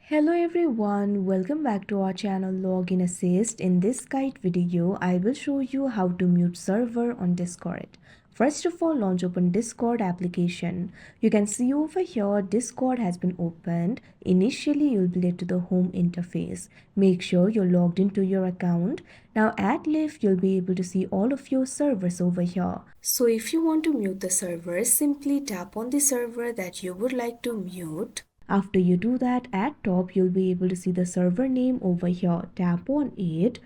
Hello everyone, welcome back to our channel Login Assist. In this guide video, I will show you how to mute server on Discord. First of all, launch open Discord application. You can see over here Discord has been opened. Initially, you'll be led to the home interface. Make sure you're logged into your account. Now at left, you'll be able to see all of your servers over here. So if you want to mute the server, simply tap on the server that you would like to mute. After you do that, at top you'll be able to see the server name over here. Tap on it.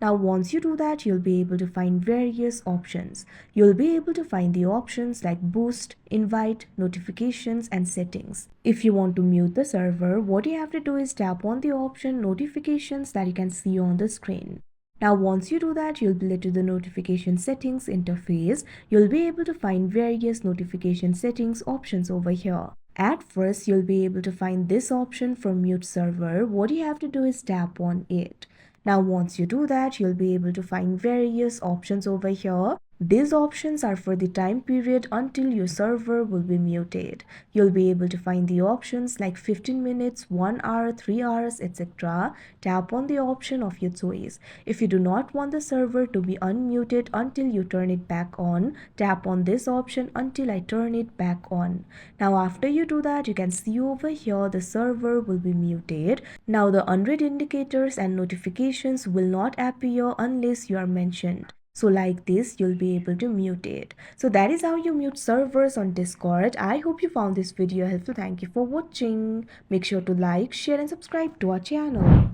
Now once you do that, you'll be able to find various options. You'll be able to find the options like boost, invite, notifications and settings. If you want to mute the server, what you have to do is tap on the option notifications that you can see on the screen. Now once you do that, you'll be led to the notification settings interface. You'll be able to find various notification settings options over here. At first, you'll be able to find this option for mute server. What you have to do is tap on it. Now once you do that, you'll be able to find various options over here. These options are for the time period until your server will be muted. You'll be able to find the options like 15 minutes, 1 hour, 3 hours, etc. Tap on the option of your choice. If you do not want the server to be unmuted until you turn it back on, tap on this option until I turn it back on. Now after you do that, you can see over here the server will be muted. Now the unread indicators and notifications will not appear unless you are mentioned. So like this, you'll be able to mute it. So that is how you mute servers on Discord. I hope you found this video helpful. Thank you for watching. Make sure to like, share and subscribe to our channel.